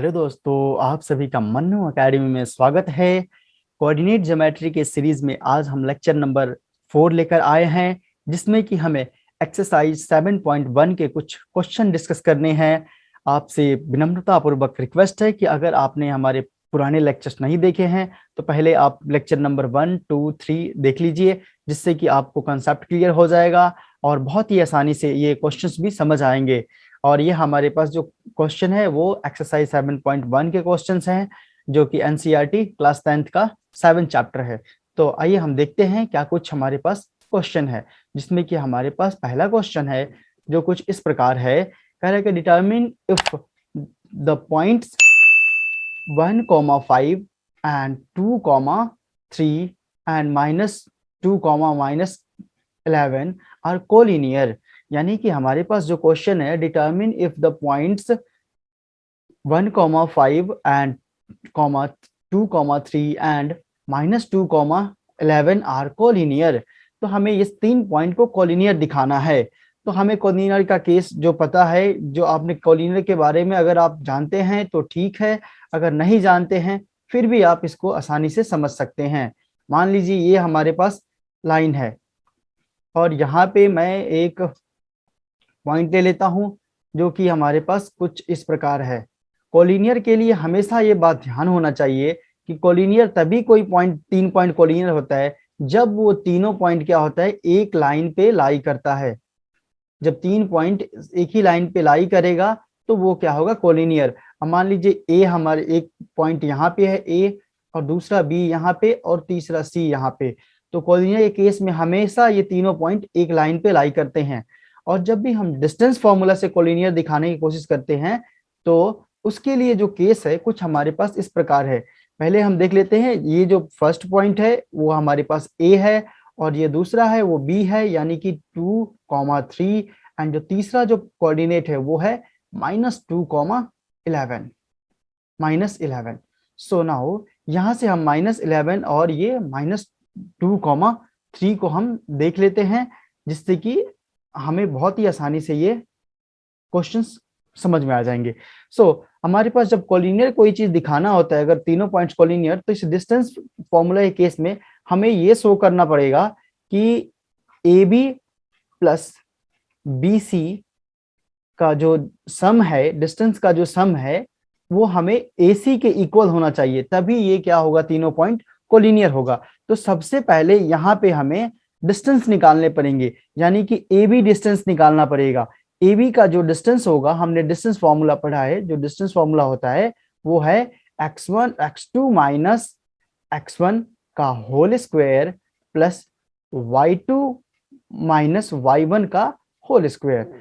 प्यारे दोस्तों, आप सभी का मन्नू एकेडमी में स्वागत है। कोऑर्डिनेट ज्योमेट्री के सीरीज में आज हम लेक्चर नंबर 4 लेकर आए हैं, जिसमें कि हमें एक्सरसाइज 7.1 के कुछ क्वेश्चन डिस्कस करने हैं। आपसे विनम्रतापूर्वक रिक्वेस्ट है कि अगर आपने हमारे पुराने लेक्चर्स नहीं देखे हैं तो पहले आप लेक्चर नंबर 1, 2, 3 देख लीजिए, जिससे कि आपको कंसेप्ट क्लियर हो जाएगा और बहुत ही आसानी से ये क्वेश्चंस भी समझ आएंगे। और ये हमारे पास जो क्वेश्चन है वो एक्सरसाइज 7.1 के क्वेश्चंस हैं, जो कि एनसीईआरटी क्लास 10th का 7 चैप्टर है। तो आइए हम देखते हैं क्या कुछ हमारे पास क्वेश्चन है, जिसमें कि हमारे पास पहला क्वेश्चन है जो कुछ इस प्रकार है। कह रहा है कि determine if the points 1,5 and 2,3 and -2, -11 are collinear. यानी कि हमारे पास जो क्वेश्चन है, determine if the points 1,5 and 2,3 and -2,11 are collinear. तो हमें इस 3 पॉइंट को कोलिनियर दिखाना है। तो हमें कोलिनियर का केस जो पता है, जो आपने कोलिनियर के बारे में अगर आप जानते हैं तो ठीक है, अगर नहीं जानते हैं फिर भी आप इसको आसानी से समझ सकते हैं। मान लीजिए ये हमारे पास लाइन है और यहाँ पे मैं एक पॉइंट ले लेता हूँ जो कि हमारे पास कुछ इस प्रकार है। कोलिनियर के लिए हमेशा ये बात ध्यान होना चाहिए कि कोलिनियर तभी कोई पॉइंट 3 पॉइंट कोलिनियर होता है जब वो तीनों पॉइंट क्या होता है, एक लाइन पे लाई करता है। जब 3 पॉइंट एक ही लाइन पे लाई करेगा तो वो क्या होगा, कोलिनियर। अब मान लीजिए ए, हमारे एक पॉइंट यहाँ पे है ए, और दूसरा बी यहाँ पे, और तीसरा सी यहाँ पे। तो कोलिनियर के केस में हमेशा ये तीनों पॉइंट एक लाइन पे लाई करते हैं। और जब भी हम डिस्टेंस फॉर्मूला से कोलिनियर दिखाने की कोशिश करते हैं तो उसके लिए जो केस है कुछ हमारे पास इस प्रकार है। पहले हम देख लेते हैं, ये जो फर्स्ट पॉइंट है वो हमारे पास ए है और ये दूसरा है वो बी है, यानी कि 2,3। एंड जो तीसरा जो कोऑर्डिनेट है वो है -2,11, -11। सो नाउ यहाँ से हम -11 और ये -2,3 को हम देख लेते हैं, जिससे कि हमें बहुत ही आसानी से ये क्वेश्चंस समझ में आ जाएंगे। हमारे पास जब कोलिनियर कोई चीज दिखाना होता है, अगर तीनों पॉइंट्स कोलिनियर, तो इस डिस्टेंस फॉर्मूला के केस में हमें ये शो करना पड़ेगा कि A B plus B C का जो सम है, डिस्टेंस का जो सम है, वो हमें ए सी के इक्वल होना चाहिए, तभी ये क्या होगा, तीनों पॉइंट कोलिनियर होगा। तो सबसे पहले यहाँ पे हमें डिस्टेंस निकालने पड़ेंगे, यानी कि ए बी डिस्टेंस निकालना पड़ेगा। ए बी का जो डिस्टेंस होगा, हमने डिस्टेंस फॉर्मूला पढ़ा है, जो डिस्टेंस फॉर्मूला होता है वो है x1 x2 माइनस x1 का whole square plus y2 minus y1 का होल स्क्वायर।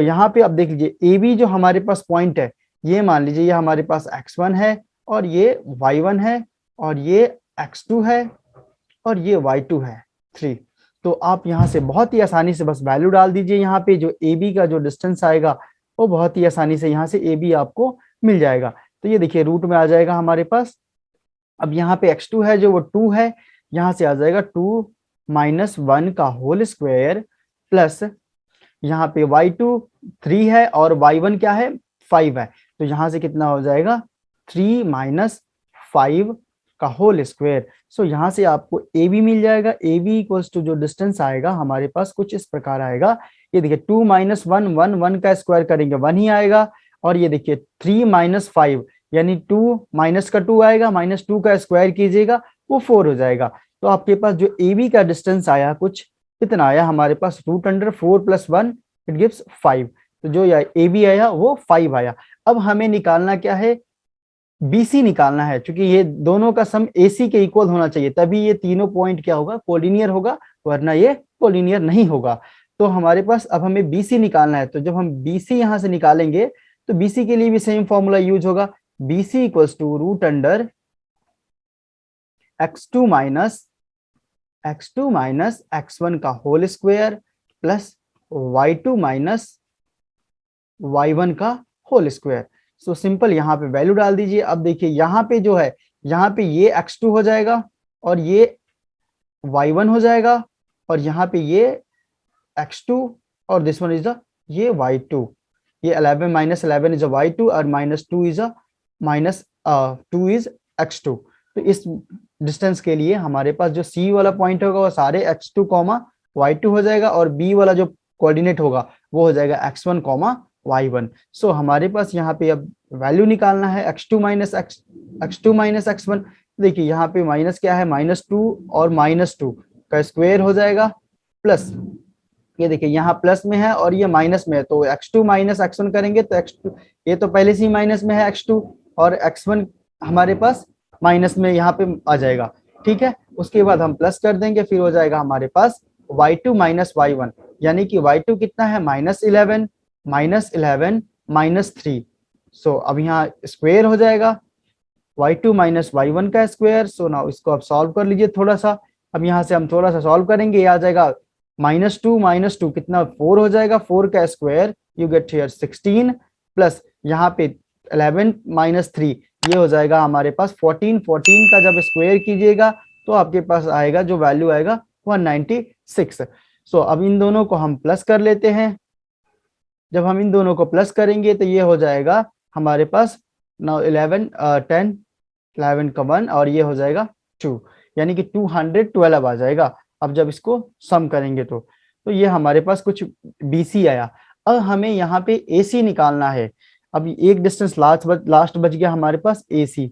यहाँ पे आप देख लीजिए, ए बी जो हमारे पास पॉइंट है, ये मान लीजिए ये हमारे पास x1 है और ये y1 है और ये x2 है और ये y2 है 3। तो आप यहाँ से बहुत ही आसानी से बस वैल्यू डाल दीजिए, यहाँ पे जो ए बी का जो डिस्टेंस आएगा वो बहुत ही आसानी से यहाँ से ए बी आपको मिल जाएगा। तो ये देखिए रूट में आ जाएगा हमारे पास। अब यहाँ पे x2 है जो वो 2 है, यहाँ से आ जाएगा 2 माइनस 1 का होल स्क्वायर प्लस यहाँ पे y2 3 है और y1 क्या है, 5 है। तो यहाँ से कितना हो जाएगा, 3 माइनस 5 का होल स्क्वायर। यहाँ से आपको ए बी मिल जाएगा। ए बी इक्वल्स टू जो डिस्टेंस आएगा हमारे पास कुछ इस प्रकार आएगा। ये देखिए 2 माइनस 1, 1 का स्क्वायर करेंगे 1 ही आएगा। और ये देखिए 3 माइनस 5, यानी 2 माइनस का 2 आएगा, -2 का स्क्वायर कीजिएगा वो 4 हो जाएगा। तो आपके पास जो ए बी का डिस्टेंस आया कुछ इतना आया हमारे पास, √4 + 1 इट गिव्स 5। तो जो ए बी आया वो 5 आया। अब हमें निकालना क्या है, BC निकालना है, क्योंकि ये दोनों का सम AC के इक्वल होना चाहिए, तभी ये तीनों पॉइंट क्या होगा, कोलिनियर होगा, वरना ये कोलिनियर नहीं होगा। तो हमारे पास अब हमें BC निकालना है। तो जब हम BC यहां से निकालेंगे तो BC के लिए भी सेम फॉर्मूला यूज होगा। BC equals to √x2 minus x1 का whole square plus y2 minus y1 का होल स्क्वायर। सो सिंपल यहाँ पे वैल्यू डाल दीजिए। अब देखिए यहाँ पे जो है, यहाँ पे ये x2 हो जाएगा और ये y1 हो जाएगा, और यहाँ पे ये x2 और दिस वन इज द ये y2। ये 11 - 11 इज अ y2 और -2 is a minus 2 is x2। तो इस डिस्टेंस के लिए हमारे पास जो c वाला पॉइंट होगा वो सारे x2 कॉमा y2 हो जाएगा, और b वाला जो कोऑर्डिनेट होगा वो हो जाएगा x1 कॉमा y1। सो हमारे पास यहाँ पे अब वैल्यू निकालना है x2 माइनस x1। देखिए यहाँ पे माइनस क्या है, -2 और -2 का स्क्वायर हो जाएगा, प्लस ये देखिए यहाँ प्लस में है और ये माइनस में है, तो x2 माइनस x1 करेंगे तो x2, ये तो पहले से ही माइनस में है x2, और x1 हमारे पास माइनस में यहाँ पे आ जाएगा। ठीक है, उसके बाद हम प्लस कर देंगे, फिर हो जाएगा हमारे पास y2 माइनस y1, यानी कि y2 कितना है, -11 -3। सो अब यहाँ स्क्वायर हो जाएगा y2 माइनस y1 का स्क्वायर। सो ना इसको आप सॉल्व कर लीजिए थोड़ा सा। अब यहाँ से हम थोड़ा सा सॉल्व करेंगे, ये आ जाएगा -2 कितना 4 हो जाएगा, 4 का square you get here 16, plus यहाँ पे 11 -3 ये हो जाएगा हमारे पास 14 का जब स्क्वायर कीजिएगा तो आपके पास आएगा, जो वैल्यू आएगा 196। सो अब इन दोनों को हम प्लस कर लेते हैं। जब हम इन दोनों को प्लस करेंगे तो ये हो जाएगा हमारे पास 11 का 1 और ये हो जाएगा 2, यानी कि 212 आ जाएगा। अब जब इसको सम करेंगे तो ये हमारे पास कुछ BC आया। अब हमें यहाँ पे AC निकालना है। अब एक डिस्टेंस लास्ट बच गया हमारे पास AC,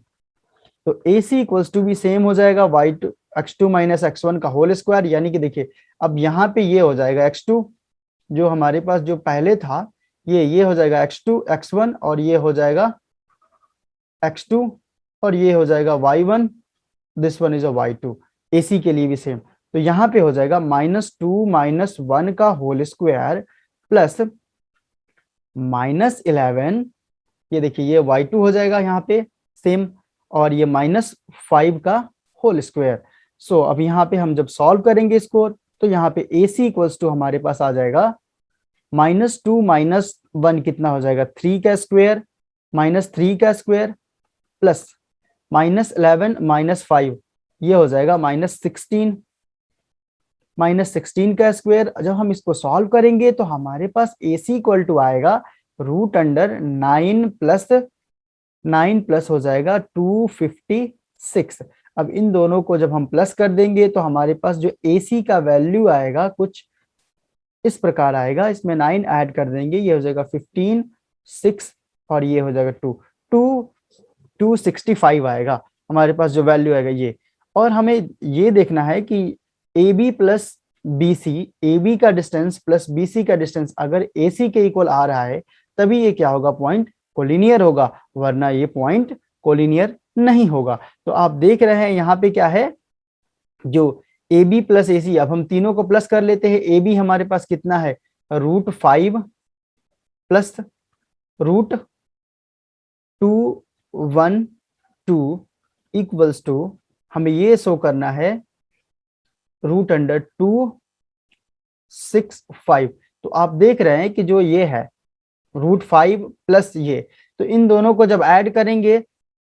तो AC इक्वल्स टू भी सेम हो जाएगा x2 माइनस x1 का होल स्क्वायर, यानी कि देखिए अब यहाँ पे ये हो जाएगा x2 जो हमारे पास जो पहले था, ये हो जाएगा x2 x1 और ये हो जाएगा x2 और ये हो जाएगा y1, this one is a y2। AC के लिए भी सेम, तो यहाँ पे हो जाएगा -2 - 1 का होल स्क्वायर प्लस -11, ये देखिए ये y2 हो जाएगा यहाँ पे सेम, और ये -5 का होल स्क्वायर। सो अब यहाँ पे हम जब सॉल्व करेंगे इसको तो यहाँ पे AC इक्वल्स टू हमारे पास आ जाएगा -2 - 1 कितना हो जाएगा 3 का स्क्वायर, -3 का स्क्वायर प्लस -11 -5 ये हो जाएगा -16 का स्क्वायर। जब हम इसको सॉल्व करेंगे तो हमारे पास AC इक्वल टू आएगा √9 प्लस हो जाएगा 256। अब इन दोनों को जब हम प्लस कर देंगे तो हमारे पास जो AC का वैल्यू आएगा कुछ इस प्रकार आएगा, इसमें 9 ऐड कर देंगे, ये हो जाएगा 15 6 और ये हो जाएगा 265 आएगा हमारे पास जो वैल्यू आएगा ये। और हमें ये देखना है कि AB प्लस BC, AB का डिस्टेंस प्लस BC का डिस्टेंस अगर AC के इक्वल आ रहा है तभी ये क्या होगा, पॉइंट कोलिनियर होगा, वरना ये पॉइंट कोलिनियर नहीं होगा। तो आप देख रहे हैं यहाँ पे क्या है, जो AB प्लस AC, अब हम तीनों को प्लस कर लेते हैं। AB हमारे पास कितना है √5 प्लस √212 इक्वल्स टू, हमें ये शो करना है √265। तो आप देख रहे हैं कि जो ये है √5 प्लस ये, तो इन दोनों को जब ऐड करेंगे,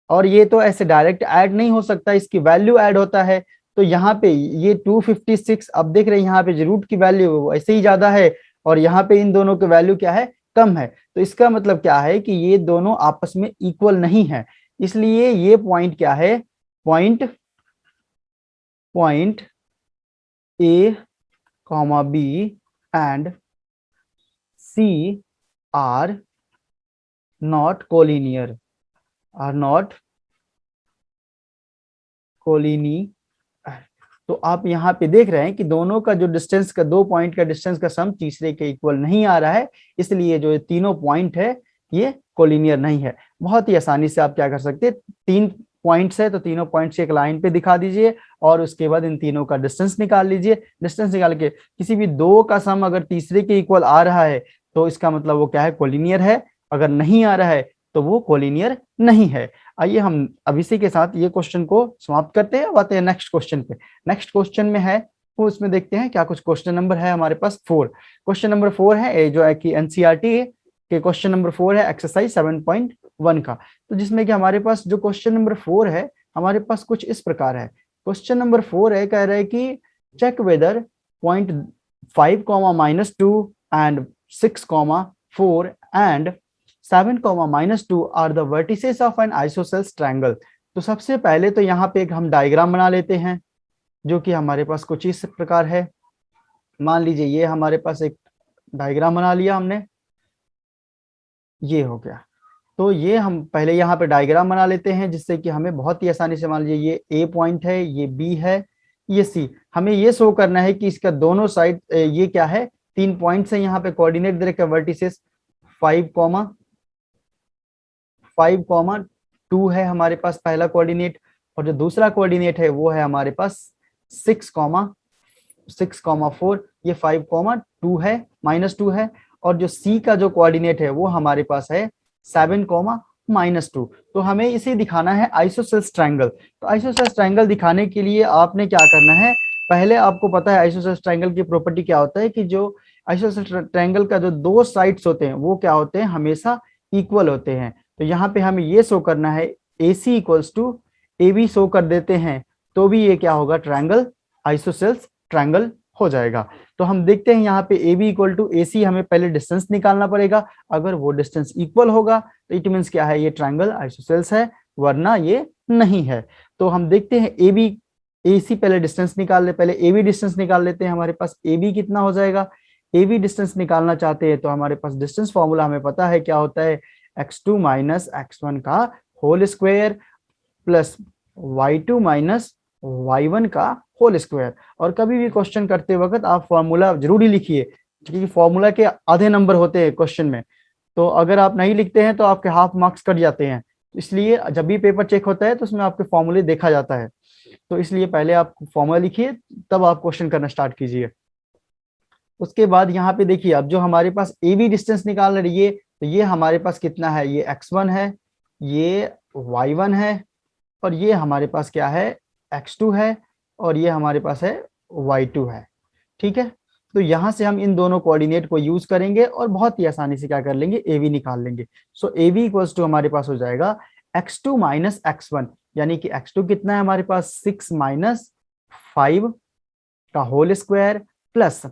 और ये तो ऐसे डायरेक्ट ऐड नहीं हो सकता, इसकी वैल्यू ऐड होता है, तो यहाँ पे ये 256, अब देख रहे हैं यहाँ पे रूट की वैल्यू ऐसे ही ज्यादा है और यहाँ पे इन दोनों की वैल्यू क्या है, कम है। तो इसका मतलब क्या है कि ये दोनों आपस में इक्वल नहीं है, इसलिए ये पॉइंट क्या है, point A, B and C are not collinear, तो आप यहाँ पे देख रहे हैं कि दोनों का जो डिस्टेंस का, दो पॉइंट का डिस्टेंस का सम तीसरे के इक्वल नहीं आ रहा है, इसलिए जो तीनों पॉइंट है ये कोलिनियर नहीं है। बहुत ही आसानी से आप क्या कर सकते हैं, 3 पॉइंट्स है तो तीनों पॉइंट्स एक लाइन पे दिखा दीजिए और उसके बाद इन तीनों का डिस्टेंस निकाल लीजिए। डिस्टेंस निकाल के किसी भी दो का सम अगर तीसरे के इक्वल आ रहा है तो इसका मतलब वो क्या है, कोलिनियर है, अगर नहीं आ रहा है तो वो कोलिनियर नहीं है। आइए हम अब इसी के साथ ये क्वेश्चन को समाप्त करते हैं, आते हैं नेक्स्ट क्वेश्चन पे। नेक्स्ट क्वेश्चन में है वो इसमें देखते हैं क्या कुछ। क्वेश्चन नंबर है हमारे पास 4, क्वेश्चन नंबर 4 है जो है कि एनसीईआरटी के क्वेश्चन नंबर 4 है एक्सरसाइज 7.1 का। तो जिसमें कि हमारे पास जो क्वेश्चन नंबर 4 है हमारे पास कुछ इस प्रकार है। क्वेश्चन नंबर 4 है, कह रहा है कि check whether 0.5, -2 and 6, 4 and 7, -2 are the vertices of an isosceles triangle. तो सबसे पहले तो यहाँ पे एक हम डायग्राम बना लेते हैं, जो कि हमारे पास कुछ इस प्रकार है। मान लीजिए ये हमारे पास एक डायग्राम बना लिया हमने, ये हो गया। तो ये हम पहले यहाँ पे डायग्राम बना लेते हैं, जिससे कि हमें बहुत ही आसानी से, मान लीजिए ये ए पॉइंट है, ये बी है, ये सी। हमें ये शो करना है कि इसका दोनों साइड ये क्या है, 3 पॉइंट्स है यहाँ पे, कोऑर्डिनेट दे रखे वर्टिसेस 5,2 है हमारे पास पहला कोऑर्डिनेट, और जो दूसरा कोऑर्डिनेट है वो है हमारे पास 6,4, ये 5,2 है, -2 है। और जो सी का जो कोऑर्डिनेट है वो हमारे पास है 7, -2। तो हमें इसे दिखाना है आइसोसेल्स ट्रायंगल। तो आइसोसेल्स ट्रायंगल दिखाने के लिए आपने क्या करना है, पहले आपको पता है आइसोसेल्स ट्रायंगल की प्रॉपर्टी क्या होता है, कि जो आइसोसेल्स ट्रायंगल का जो दो साइड्स होते हैं वो क्या होते हैं, हमेशा इक्वल होते हैं। तो यहाँ पे हमें ये शो करना है AC equals to AB show कर देते हैं, तो भी ये क्या होगा, ट्रायंगल, आइसोसेल्स ट्रायंगल हो जाएगा। तो हम देखते हैं यहाँ पे AB इक्वल टू AC, हमें पहले डिस्टेंस निकालना पड़ेगा। अगर वो डिस्टेंस इक्वल होगा तो इट मीन्स क्या है, ये ट्रायंगल आइसोसेल्स है, वरना ये नहीं है। तो हम देखते हैं AB AC, पहले डिस्टेंस निकाल ले, पहले AB डिस्टेंस निकाल लेते हैं। हमारे पास AB कितना हो जाएगा, AB डिस्टेंस निकालना चाहते हैं तो हमारे पास डिस्टेंस फॉर्मूला हमें पता है क्या होता है, x2 माइनस x1 का whole square plus y2 minus y1 का होल स्क्वायर। और कभी भी क्वेश्चन करते वक्त आप फॉर्मूला जरूरी लिखिए, क्योंकि फॉर्मूला के आधे नंबर होते हैं क्वेश्चन में, तो अगर आप नहीं लिखते हैं तो आपके हाफ मार्क्स कट जाते हैं। इसलिए जब भी पेपर चेक होता है तो उसमें आपके फॉर्मूले देखा जाता है, तो इसलिए पहले आप फॉर्मूला लिखिए, तब आप क्वेश्चन करना स्टार्ट कीजिए। उसके बाद यहाँ पे देखिए, अब जो हमारे पास AB डिस्टेंस निकाल रही है, तो ये हमारे पास कितना है, ये x1 है, ये y1 है, और ये हमारे पास क्या है, x2 है, और ये हमारे पास है y2 है। ठीक है, तो यहाँ से हम इन दोनों कोऑर्डिनेट को यूज करेंगे और बहुत ही आसानी से क्या कर लेंगे, AB निकाल लेंगे। सो AB इक्वल्स टू हमारे पास हो जाएगा x2 माइनस x1, यानी कि x2 कितना है हमारे पास, 6 माइनस 5 का whole square plus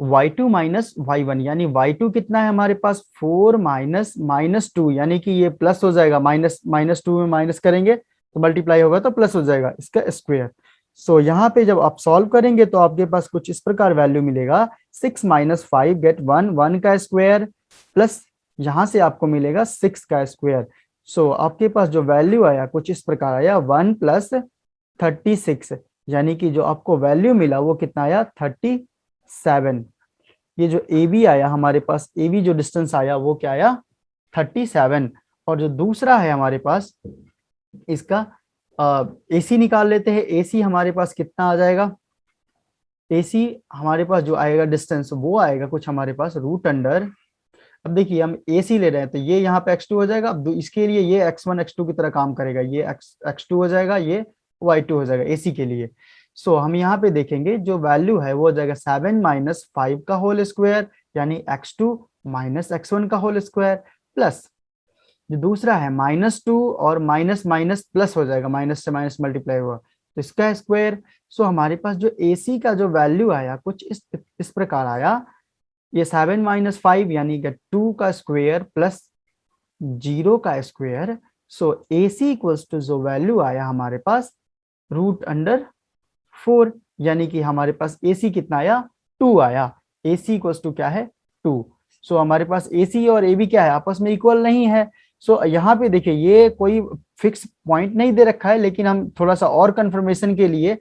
y2 minus y1, यानी y2 कितना है हमारे पास, 4 माइनस -2, यानी कि ये प्लस हो जाएगा, -2 में माइनस करेंगे तो मल्टीप्लाई होगा तो प्लस हो जाएगा, इसका स्क्वायर। सो यहाँ पे जब आप सॉल्व करेंगे तो आपके पास कुछ इस प्रकार वैल्यू मिलेगा, 6 माइनस 5 गेट 1 का स्क्वायर प्लस यहाँ से आपको मिलेगा 6 का स्क्वायर। सो आपके पास जो वैल्यू आया कुछ इस प्रकार आया, 1 प्लस 36, यानी कि जो आपको वैल्यू मिला वो कितना आया, 37। ये जो AB आया हमारे पास, AB जो डिस्टेंस आया वो क्या आया, 37। और जो दूसरा है हमारे पास, इसका AC निकाल लेते हैं। AC हमारे पास कितना आ जाएगा, AC हमारे पास जो आएगा डिस्टेंस वो आएगा कुछ हमारे पास रूट अंडर, अब देखिए हम AC ले रहे हैं तो ये यहाँ पे x2 हो जाएगा। अब इसके लिए ये x1 x2 की तरह काम करेगा, ये x2 हो जाएगा, ये y2 हो जाएगा AC के लिए। सो हम यहाँ पे देखेंगे जो वैल्यू है वो हो जाएगा 7 माइनस 5 का होल स्क्वायर, यानी x2 माइनस x1 का होल स्क्वायर प्लस जो दूसरा है -2 और माइनस माइनस प्लस हो जाएगा, माइनस से माइनस मल्टीप्लाई हुआ तो इसका स्क्वायर। सो हमारे पास जो AC का जो वैल्यू आया कुछ इस प्रकार आया, ये 7 माइनस 5 यानी कि 2 का स्क्वायर प्लस 0 का square. So AC equals to जो वैल्यू आया हमारे पास रूट अंडर 4, यानी कि हमारे पास AC कितना आया, 2 आया। AC इक्वल्स टू क्या है, 2। सो हमारे पास AC और AB क्या है, आपस में इक्वल नहीं है। सो यहाँ पे देखिए ये कोई फिक्स पॉइंट नहीं दे रखा है, लेकिन हम थोड़ा सा और कंफर्मेशन के लिए,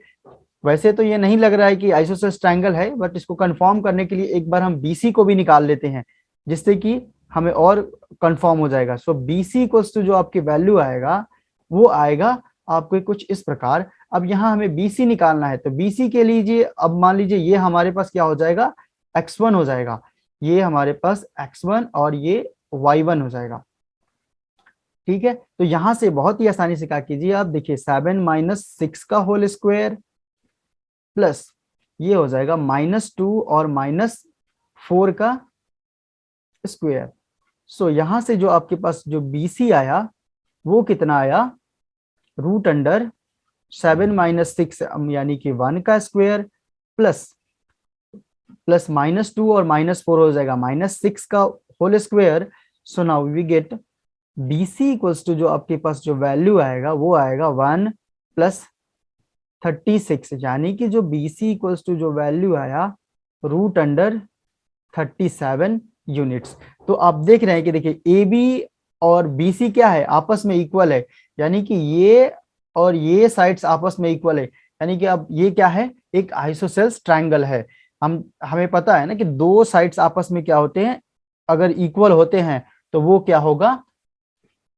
वैसे तो ये नहीं लग रहा है कि आइसोसेल्स ट्रायंगल है, बट इसको कंफर्म करने के लिए एक बार हम BC को भी निकाल लेते हैं, जिससे कि हमें और कंफर्म हो जाएगा। सो BC इक्वल्स टू जो आपकी वैल्यू आएगा वो आएगा आपको कुछ इस प्रकार। अब यहाँ हमें BC निकालना है, तो BC के लीजिए, अब मान लीजिए ये हमारे पास क्या हो जाएगा, x1 हो जाएगा, ये हमारे पास x1 और ये y1 हो जाएगा। ठीक है, तो यहां से बहुत ही आसानी से क्या कीजिए, आप देखिए 7 माइनस 6 का होल स्क्वायर प्लस ये हो जाएगा -2 और -4 का स्क्वायर। सो यहां से जो आपके पास जो BC आया वो कितना आया, रूट अंडर 7 माइनस 6 यानी कि 1 का स्क्वायर प्लस -2 और -4 हो जाएगा, -6 का whole square. So now we get BC equals to, जो आपके पास जो वैल्यू आएगा वो आएगा 1 + 36, यानी कि जो BC इक्वल्स टू जो वैल्यू आया √37 यूनिट्स। तो आप देख रहे हैं कि देखिए AB और BC क्या है, आपस में इक्वल है, यानी कि ये और ये साइड्स आपस में इक्वल है, यानी कि अब ये क्या है, एक आइसोसेल्स ट्रायंगल है। हमें पता है ना कि दो साइड्स आपस में क्या होते हैं, अगर इक्वल होते हैं तो वो क्या होगा,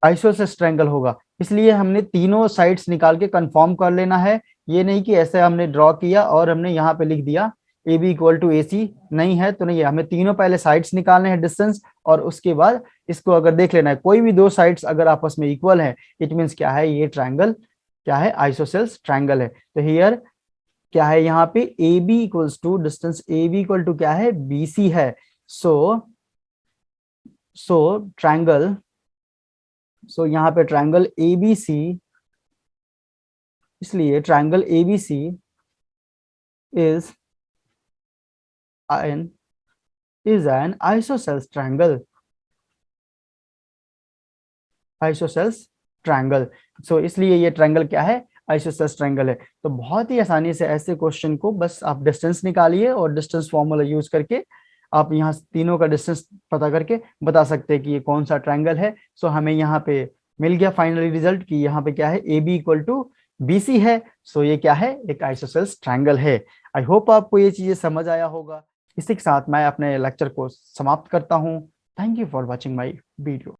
आइसोसेल्स ट्रायंगल होगा। इसलिए हमने तीनों साइड्स निकाल के कंफर्म कर लेना है, ये नहीं कि ऐसे हमने ड्रॉ किया और हमने यहाँ पे लिख दिया AB इक्वल टू AC, नहीं है तो नहीं है, हमें तीनों पहले साइड्स निकालने हैं डिस्टेंस, और उसके बाद इसको अगर देख लेना है, कोई भी दो साइड्स अगर आपस में इक्वल है, इट मीन्स क्या है, ये ट्रायंगल क्या है, आइसोसेल्स ट्रायंगल है। तो हियर क्या है, यहाँ पे AB equals to distance AB equal to क्या है, BC है। सो ट्रायंगल, सो यहाँ पे ट्रायंगल ABC, इसलिए triangle ABC is an isosceles triangle, isosceles triangle. So इसलिए ये ट्रायंगल क्या है, आइसोसेल्स ट्रायंगल है। तो बहुत ही आसानी से ऐसे क्वेश्चन को बस आप डिस्टेंस निकालिए और डिस्टेंस फॉर्मूला यूज करके आप यहाँ तीनों का डिस्टेंस पता करके बता सकते हैं कि ये कौन सा ट्रायंगल है। सो हमें यहाँ पे मिल गया फाइनली रिजल्ट कि यहाँ पे क्या है, AB इक्वल टू BC है। सो ये क्या है, एक आइसोसेल्स ट्रायंगल है। आई होप आपको ये चीजें समझ आया होगा। इसी के साथ मैं अपने लेक्चर को समाप्त करता हूँ। Thank you for watching my video.